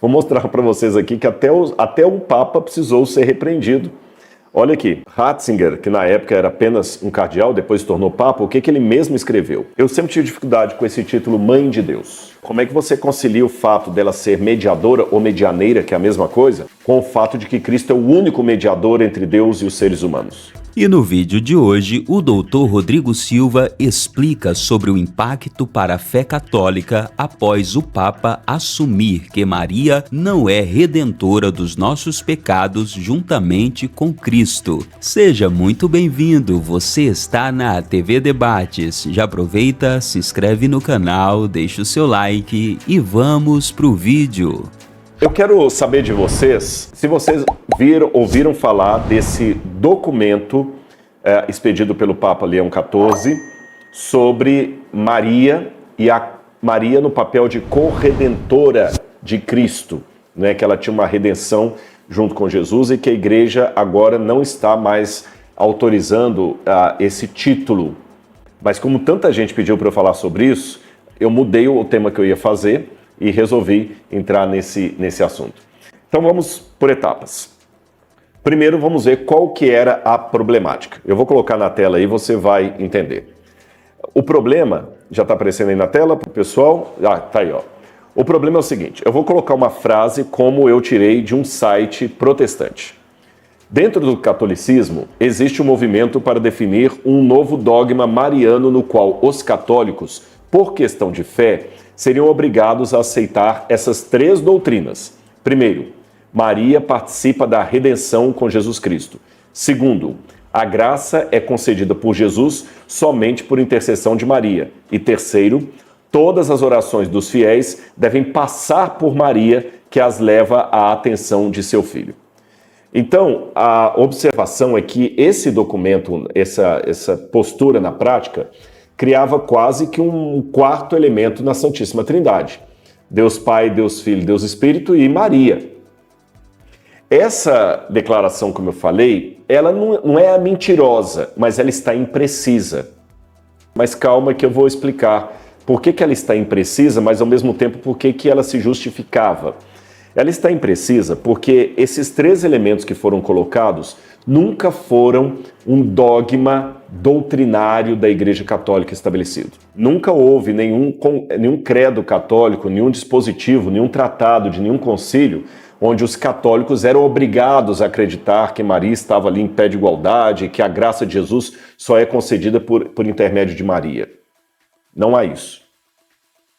Vou mostrar para vocês aqui que até um Papa precisou ser repreendido. Olha aqui, Ratzinger, que na época era apenas um cardeal, depois se tornou Papa, o que ele mesmo escreveu? Eu sempre tive dificuldade com esse título Mãe de Deus. Como é que você concilia o fato dela ser mediadora ou medianeira, que é a mesma coisa, com o fato de que Cristo é o único mediador entre Deus e os seres humanos? E no vídeo de hoje, o Dr. Rodrigo Silva explica sobre o impacto para a fé católica após o Papa assumir que Maria não é redentora dos nossos pecados juntamente com Cristo. Seja muito bem-vindo, você está na TV Debates. Já aproveita, se inscreve no canal, deixa o seu like e vamos pro vídeo. Eu quero saber de vocês, se vocês ouviram falar desse documento expedido pelo Papa Leão XIV sobre Maria e a Maria no papel de corredentora de Cristo, né, que ela tinha uma redenção junto com Jesus e que a igreja agora não está mais autorizando esse título. Mas como tanta gente pediu para eu falar sobre isso, eu mudei o tema que eu ia fazer e resolvi entrar nesse assunto. Então vamos por etapas. Primeiro vamos ver qual que era a problemática. Eu vou colocar na tela aí e você vai entender. O problema, já está aparecendo aí na tela para o pessoal? Tá aí, ó. O problema é o seguinte, eu vou colocar uma frase como eu tirei de um site protestante. Dentro do catolicismo, existe um movimento para definir um novo dogma mariano no qual os católicos, por questão de fé, seriam obrigados a aceitar essas três doutrinas. Primeiro, Maria participa da redenção com Jesus Cristo. Segundo, a graça é concedida por Jesus somente por intercessão de Maria. E terceiro, todas as orações dos fiéis devem passar por Maria, que as leva à atenção de seu filho. Então, a observação é que esse documento, essa postura na prática, criava quase que um quarto elemento na Santíssima Trindade. Deus Pai, Deus Filho, Deus Espírito e Maria. Essa declaração, como eu falei, ela não é mentirosa, mas ela está imprecisa. Mas calma que eu vou explicar por que ela está imprecisa, mas ao mesmo tempo por que ela se justificava. Ela está imprecisa porque esses três elementos que foram colocados nunca foram um dogma doutrinário da Igreja Católica estabelecido. Nunca houve nenhum credo católico, nenhum dispositivo, nenhum tratado de nenhum concílio onde os católicos eram obrigados a acreditar que Maria estava ali em pé de igualdade, que a graça de Jesus só é concedida por intermédio de Maria. Não há isso.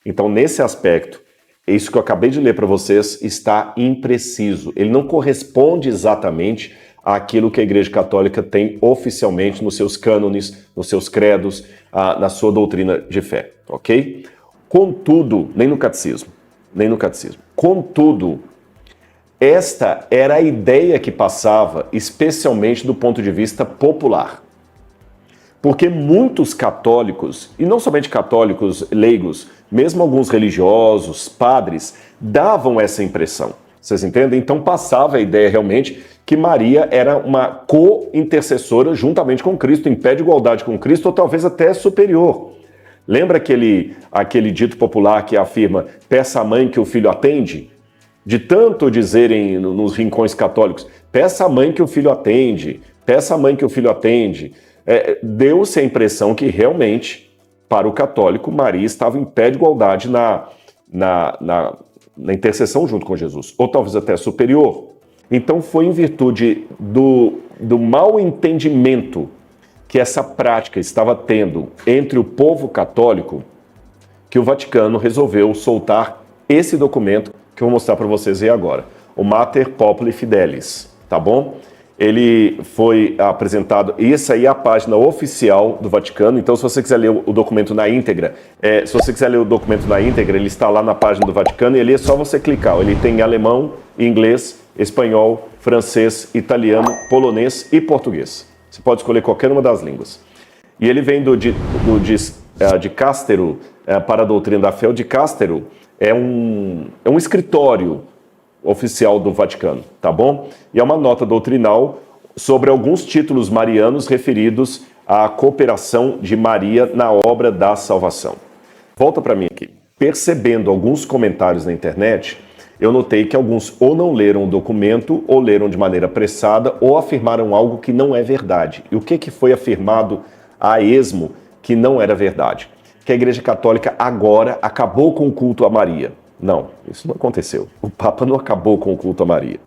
Então, nesse aspecto, isso que eu acabei de ler para vocês está impreciso. Ele não corresponde exatamente àquilo que a Igreja Católica tem oficialmente nos seus cânones, nos seus credos, na sua doutrina de fé, ok? Contudo, nem no catecismo. Contudo, esta era a ideia que passava, especialmente do ponto de vista popular. Porque muitos católicos, e não somente católicos leigos, mesmo alguns religiosos, padres, davam essa impressão. Vocês entendem? Então passava a ideia realmente que Maria era uma co-intercessora juntamente com Cristo, em pé de igualdade com Cristo, ou talvez até superior. Lembra aquele dito popular que afirma, peça à mãe que o filho atende? De tanto dizerem nos rincões católicos, peça à mãe que o filho atende, peça à mãe que o filho atende. Deu-se a impressão que realmente, para o católico, Maria estava em pé de igualdade na intercessão junto com Jesus, ou talvez até superior. Então foi em virtude do mau entendimento que essa prática estava tendo entre o povo católico que o Vaticano resolveu soltar esse documento que eu vou mostrar para vocês aí agora, o Mater Populi Fidelis, tá bom? Ele foi apresentado, e essa aí é a página oficial do Vaticano, então se você quiser ler o documento na íntegra, ele está lá na página do Vaticano, e ali é só você clicar, ele tem alemão, inglês, espanhol, francês, italiano, polonês e português. Você pode escolher qualquer uma das línguas. E ele vem de Castero para a doutrina da fé. O de Castero é um escritório oficial do Vaticano, tá bom? E é uma nota doutrinal sobre alguns títulos marianos referidos à cooperação de Maria na obra da salvação. Volta para mim aqui. Percebendo alguns comentários na internet, eu notei que alguns ou não leram o documento, ou leram de maneira apressada, ou afirmaram algo que não é verdade. E o que foi afirmado a esmo que não era verdade? Que a Igreja Católica agora acabou com o culto a Maria. Não, isso não aconteceu. O Papa não acabou com o culto a Maria.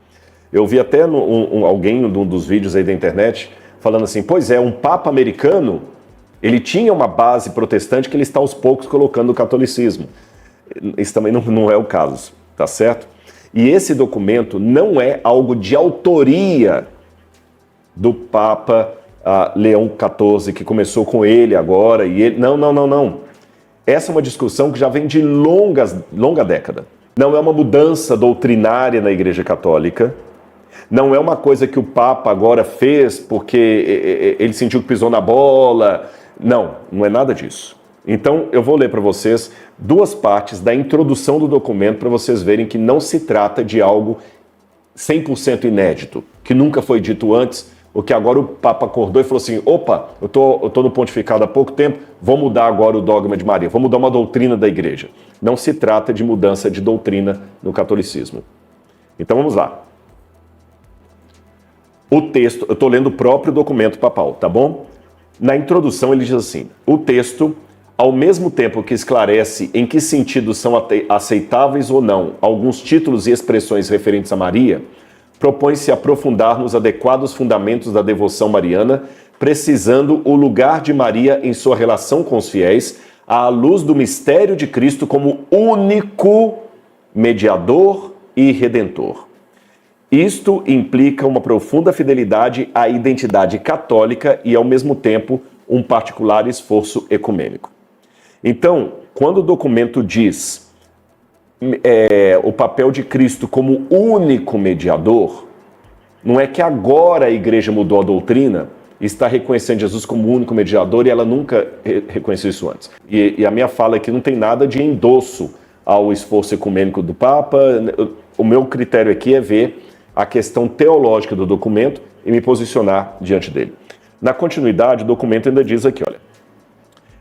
Eu vi até alguém num dos vídeos aí da internet falando assim, pois é, um Papa americano, ele tinha uma base protestante que ele está aos poucos colocando no catolicismo. Isso também não é o caso, tá certo? E esse documento não é algo de autoria do Papa Leão XIV, que começou com ele agora, e ele... Não. Essa é uma discussão que já vem de longa década. Não é uma mudança doutrinária na Igreja Católica, não é uma coisa que o Papa agora fez porque ele sentiu que pisou na bola. Não é nada disso. Então, eu vou ler para vocês 2 partes da introdução do documento para vocês verem que não se trata de algo 100% inédito, que nunca foi dito antes, o que agora o Papa acordou e falou assim, opa, eu tô no pontificado há pouco tempo, vou mudar agora o dogma de Maria, vou mudar uma doutrina da igreja. Não se trata de mudança de doutrina no catolicismo. Então vamos lá. O texto, eu estou lendo o próprio documento papal, tá bom? Na introdução ele diz assim, o texto, ao mesmo tempo que esclarece em que sentido são aceitáveis ou não alguns títulos e expressões referentes a Maria, propõe-se aprofundar nos adequados fundamentos da devoção mariana, precisando o lugar de Maria em sua relação com os fiéis, à luz do mistério de Cristo como único mediador e redentor. Isto implica uma profunda fidelidade à identidade católica e, ao mesmo tempo, um particular esforço ecumênico. Então, quando o documento diz o papel de Cristo como único mediador, não é que agora a igreja mudou a doutrina e está reconhecendo Jesus como único mediador e ela nunca reconheceu isso antes. E a minha fala aqui não tem nada de endosso ao esforço ecumênico do Papa. O meu critério aqui é ver a questão teológica do documento e me posicionar diante dele. Na continuidade, o documento ainda diz aqui, olha,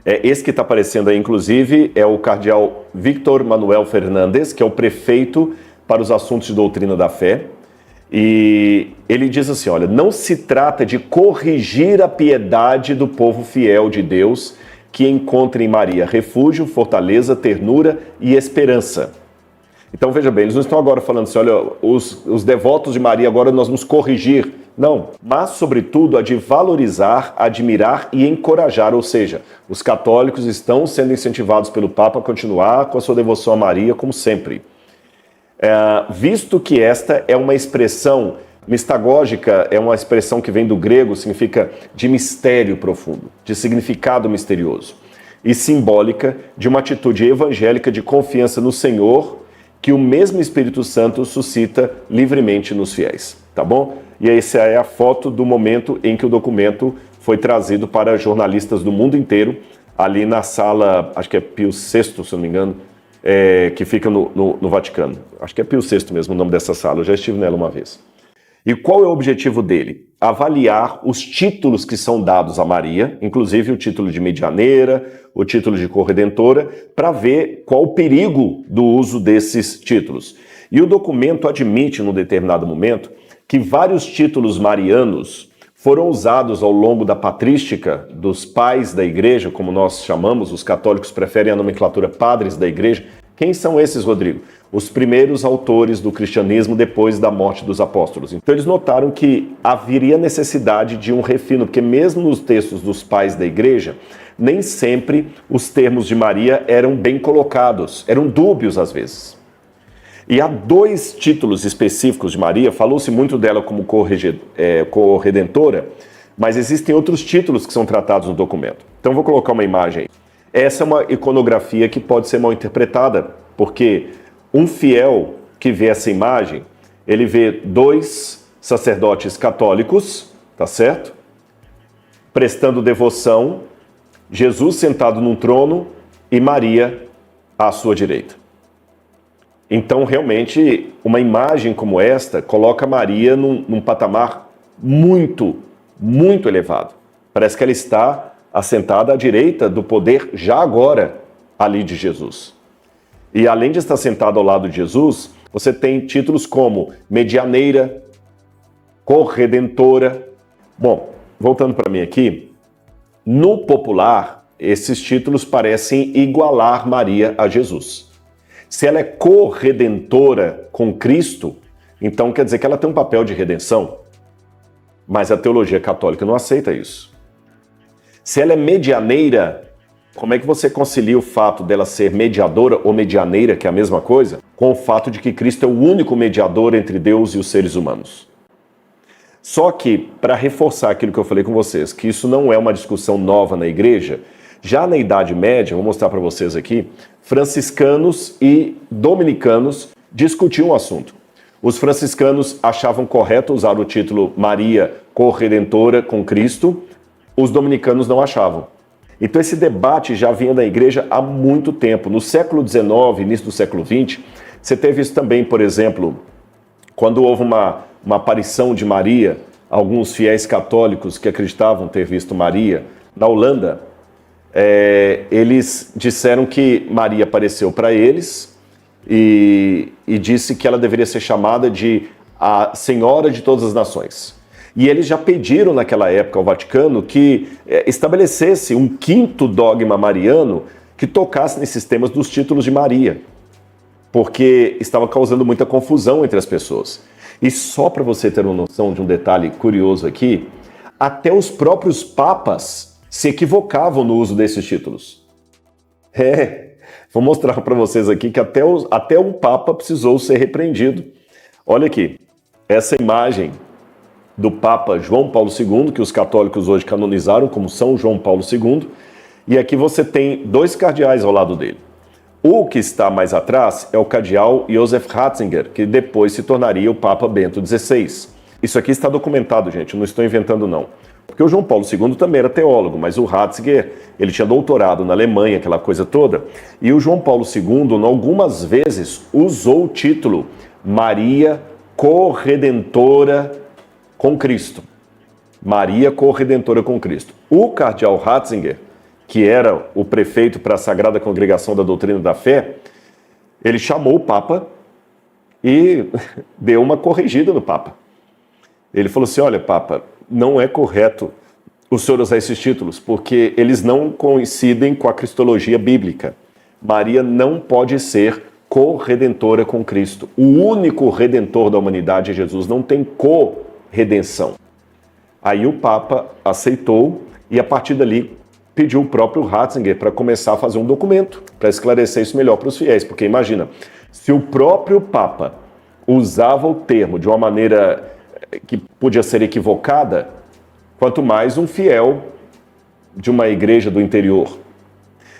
esse que está aparecendo aí, inclusive, é o cardeal Víctor Manuel Fernandes, que é o prefeito para os assuntos de doutrina da fé, e ele diz assim, olha, não se trata de corrigir a piedade do povo fiel de Deus que encontra em Maria refúgio, fortaleza, ternura e esperança. Então, veja bem, eles não estão agora falando assim, olha, os devotos de Maria agora nós vamos corrigir. Não, mas, sobretudo, a de valorizar, admirar e encorajar, ou seja, os católicos estão sendo incentivados pelo Papa a continuar com a sua devoção a Maria, como sempre. Visto que esta é uma expressão mistagógica, é uma expressão que vem do grego, significa de mistério profundo, de significado misterioso, e simbólica de uma atitude evangélica de confiança no Senhor, que o mesmo Espírito Santo suscita livremente nos fiéis, tá bom? E essa é a foto do momento em que o documento foi trazido para jornalistas do mundo inteiro, ali na sala, acho que é Pio VI, se eu não me engano, que fica no Vaticano. Acho que é Pio VI mesmo o nome dessa sala, eu já estive nela uma vez. E qual é o objetivo dele? Avaliar os títulos que são dados a Maria, inclusive o título de medianeira, o título de corredentora, para ver qual o perigo do uso desses títulos. E o documento admite, num determinado momento, que vários títulos marianos foram usados ao longo da patrística dos pais da igreja, como nós chamamos, os católicos preferem a nomenclatura padres da igreja. Quem são esses, Rodrigo? Os primeiros autores do cristianismo depois da morte dos apóstolos. Então eles notaram que haveria necessidade de um refino, porque mesmo nos textos dos pais da igreja, nem sempre os termos de Maria eram bem colocados, eram dúbios às vezes. E há 2 títulos específicos de Maria, falou-se muito dela como corredentora, mas existem outros títulos que são tratados no documento. Então vou colocar uma imagem aí. Essa é uma iconografia que pode ser mal interpretada, porque um fiel que vê essa imagem, ele vê 2 sacerdotes católicos, tá certo? Prestando devoção, Jesus sentado num trono e Maria à sua direita. Então, realmente, uma imagem como esta coloca Maria num patamar muito, muito elevado. Parece que ela está assentada à direita do poder já agora ali de Jesus. E além de estar sentada ao lado de Jesus, Você tem títulos como medianeira, corredentora. Bom, voltando para mim aqui, no popular, esses títulos parecem igualar Maria a Jesus. Se ela é corredentora com Cristo, então quer dizer que ela tem um papel de redenção. Mas a teologia católica não aceita isso. Se ela é medianeira, como é que você concilia o fato dela ser mediadora ou medianeira, que é a mesma coisa, com o fato de que Cristo é o único mediador entre Deus e os seres humanos? Só que, para reforçar aquilo que eu falei com vocês, que isso não é uma discussão nova na igreja, já na Idade Média, vou mostrar para vocês aqui, franciscanos e dominicanos discutiam o assunto. Os franciscanos achavam correto usar o título Maria Corredentora com Cristo, os dominicanos não achavam. Então esse debate já vinha da igreja há muito tempo. No século XIX, início do século XX, você teve isso também, por exemplo, quando houve uma aparição de Maria, alguns fiéis católicos que acreditavam ter visto Maria, na Holanda, eles disseram que Maria apareceu para eles e disse que ela deveria ser chamada de a Senhora de todas as nações. E eles já pediram naquela época ao Vaticano que estabelecesse um quinto dogma mariano que tocasse nesses temas dos títulos de Maria, porque estava causando muita confusão entre as pessoas. E só para você ter uma noção de um detalhe curioso aqui, até os próprios papas se equivocavam no uso desses títulos. Vou mostrar para vocês aqui que até um papa precisou ser repreendido. Olha aqui, essa imagem do Papa João Paulo II, que os católicos hoje canonizaram como São João Paulo II, e aqui você tem dois cardeais ao lado dele. O que está mais atrás é o cardeal Josef Ratzinger, que depois se tornaria o Papa Bento XVI. Isso aqui está documentado, gente, eu não estou inventando não. Porque o João Paulo II também era teólogo, mas o Ratzinger, ele tinha doutorado na Alemanha, aquela coisa toda, e o João Paulo II, algumas vezes, usou o título Maria Corredentora com Cristo. Maria Corredentora com Cristo. O cardeal Ratzinger, que era o prefeito para a Sagrada Congregação da Doutrina da Fé, ele chamou o Papa e deu uma corrigida no Papa. Ele falou assim, olha, Papa, não é correto o senhor usar esses títulos, porque eles não coincidem com a cristologia bíblica. Maria não pode ser corredentora com Cristo. O único redentor da humanidade é Jesus, não tem co-redenção. Aí o Papa aceitou e a partir dali pediu o próprio Ratzinger para começar a fazer um documento para esclarecer isso melhor para os fiéis, porque imagina, se o próprio Papa usava o termo de uma maneira que podia ser equivocada, quanto mais um fiel de uma igreja do interior.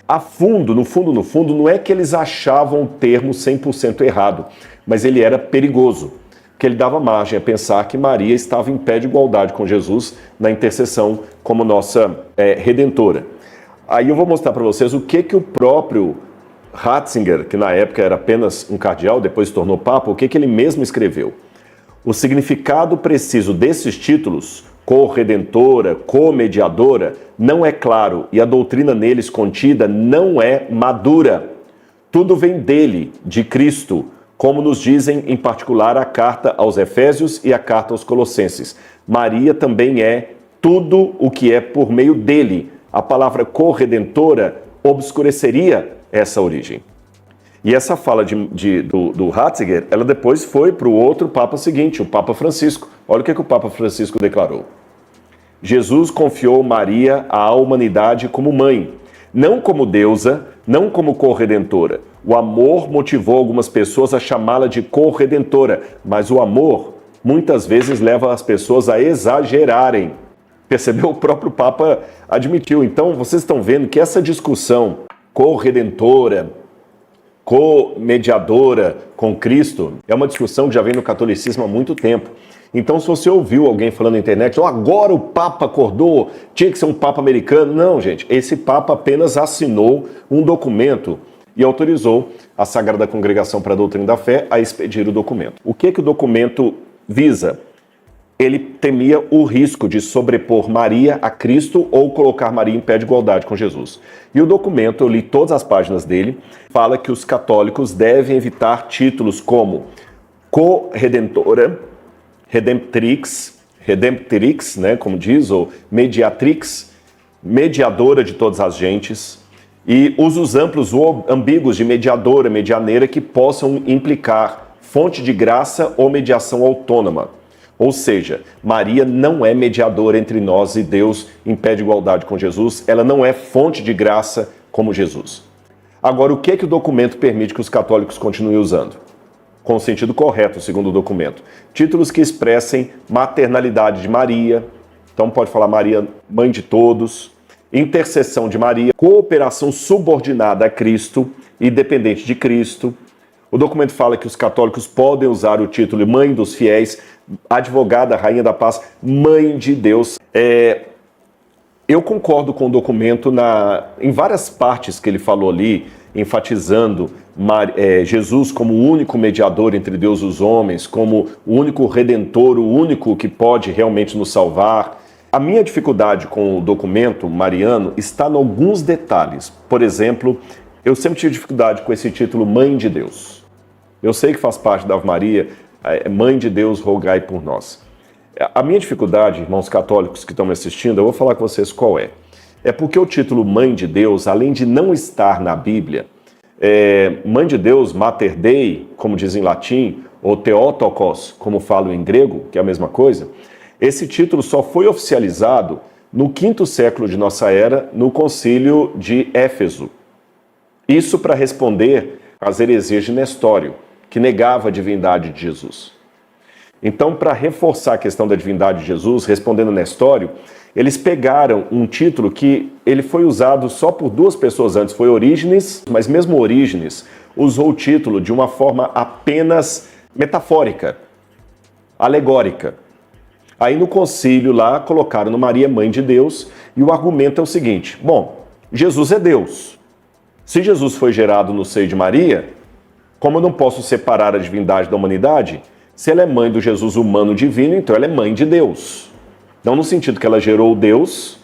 A fundo, no fundo, não é que eles achavam o termo 100% errado, mas ele era perigoso, porque ele dava margem a pensar que Maria estava em pé de igualdade com Jesus na intercessão como nossa redentora. Aí eu vou mostrar para vocês o que o próprio Ratzinger, que na época era apenas um cardeal, depois se tornou papa, o que ele mesmo escreveu. O significado preciso desses títulos, corredentora, comediadora, não é claro e a doutrina neles contida não é madura. Tudo vem dele, de Cristo, como nos dizem em particular a carta aos Efésios e a carta aos Colossenses. Maria também é tudo o que é por meio dele. A palavra corredentora obscureceria essa origem. E essa fala do Ratzinger, ela depois foi para o outro Papa seguinte, o Papa Francisco. Olha o que o Papa Francisco declarou. Jesus confiou Maria à humanidade como mãe, não como deusa, não como corredentora. O amor motivou algumas pessoas a chamá-la de corredentora, mas o amor muitas vezes leva as pessoas a exagerarem. Percebeu? O próprio Papa admitiu. Então, vocês estão vendo que essa discussão corredentora, co-mediadora com Cristo, é uma discussão que já vem no catolicismo há muito tempo. Então, se você ouviu alguém falando na internet, agora o Papa acordou, tinha que ser um Papa americano. Não, gente, esse Papa apenas assinou um documento e autorizou a Sagrada Congregação para a Doutrina da Fé a expedir o documento. O que o documento visa? ele temia o risco de sobrepor Maria a Cristo ou colocar Maria em pé de igualdade com Jesus. E o documento, eu li todas as páginas dele, fala que os católicos devem evitar títulos como co-redentora, redemptrix, né, como diz, ou mediatrix, mediadora de todas as gentes, e usos amplos ou ambíguos de mediadora, medianeira, que possam implicar fonte de graça ou mediação autônoma. Ou seja, Maria não é mediadora entre nós e Deus em pé de igualdade com Jesus, ela não é fonte de graça como Jesus. Agora, o que é que o documento permite que os católicos continuem usando? Com o sentido correto, segundo o documento. Títulos que expressem maternalidade de Maria, então pode falar Maria, mãe de todos, intercessão de Maria, cooperação subordinada a Cristo e dependente de Cristo. O documento fala que os católicos podem usar o título Mãe dos Fiéis, Advogada, Rainha da Paz, Mãe de Deus. Eu concordo com o documento em várias partes que ele falou ali, enfatizando Jesus como o único mediador entre Deus e os homens, como o único redentor, o único que pode realmente nos salvar. A minha dificuldade com o documento mariano está em alguns detalhes. Por exemplo, eu sempre tive dificuldade com esse título Mãe de Deus. Eu sei que faz parte da Ave Maria, Mãe de Deus, rogai por nós. A minha dificuldade, irmãos católicos que estão me assistindo, eu vou falar com vocês qual é. É porque o título Mãe de Deus, além de não estar na Bíblia, Mãe de Deus, Mater Dei, como diz em latim, ou Theotokos, como falo em grego, que é a mesma coisa, esse título só foi oficializado no 5º século de nossa era, no concílio de Éfeso. Isso para responder às heresias de Nestório, que negava a divindade de Jesus. Então, para reforçar a questão da divindade de Jesus, respondendo Nestório, eles pegaram um título que ele foi usado só por 2 pessoas antes, foi Orígenes, mas mesmo Orígenes usou o título de uma forma apenas metafórica, alegórica. Aí no concílio lá colocaram no Maria Mãe de Deus e o argumento é o seguinte, bom, Jesus é Deus. Se Jesus foi gerado no seio de Maria, como eu não posso separar a divindade da humanidade, se ela é mãe do Jesus humano divino, então ela é mãe de Deus. Não no sentido que ela gerou Deus,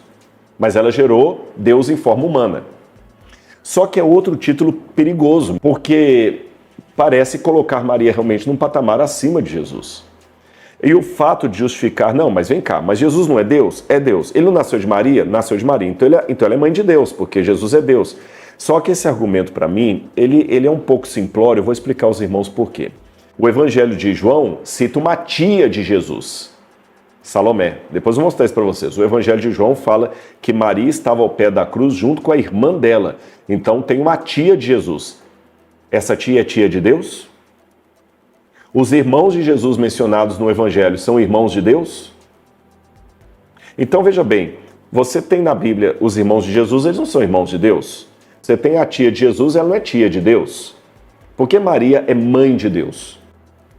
mas ela gerou Deus em forma humana. Só que é outro título perigoso, porque parece colocar Maria realmente num patamar acima de Jesus. E o fato de justificar, não, mas vem cá, mas Jesus não é Deus? É Deus. Ele não nasceu de Maria? Nasceu de Maria. Então ele é mãe de Deus, porque Jesus é Deus. Só que esse argumento, para mim, ele é um pouco simplório, eu vou explicar aos irmãos por quê. O Evangelho de João cita uma tia de Jesus, Salomé. Depois eu vou mostrar isso para vocês. O Evangelho de João fala que Maria estava ao pé da cruz junto com a irmã dela. Então tem uma tia de Jesus. Essa tia é tia de Deus? Os irmãos de Jesus mencionados no Evangelho são irmãos de Deus? Então veja bem, você tem na Bíblia os irmãos de Jesus, eles não são irmãos de Deus. Você tem a tia de Jesus, ela não é tia de Deus. Porque Maria é mãe de Deus.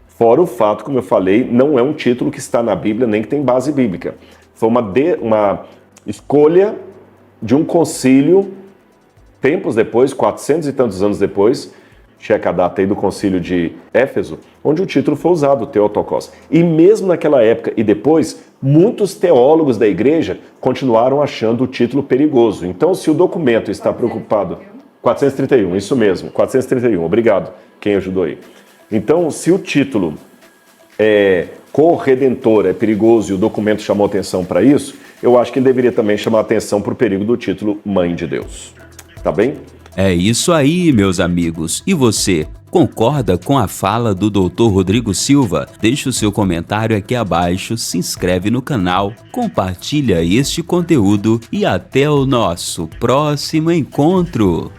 Fora o fato, como eu falei, não é um título que está na Bíblia, nem que tem base bíblica. Foi uma escolha de um concílio, tempos depois, 400 e tantos anos depois, checa a data aí do concílio de Éfeso, onde o título foi usado, Theotokos. E mesmo naquela época e depois, muitos teólogos da igreja continuaram achando o título perigoso. Então, se o documento está preocupado... 431, isso mesmo, 431, obrigado, quem ajudou aí. Então, se o título corredentor é perigoso e o documento chamou atenção para isso, eu acho que ele deveria também chamar atenção para o perigo do título Mãe de Deus. Tá bem? É isso aí, meus amigos. E você, concorda com a fala do Dr. Rodrigo Silva? Deixe o seu comentário aqui abaixo, se inscreve no canal, compartilha este conteúdo e até o nosso próximo encontro.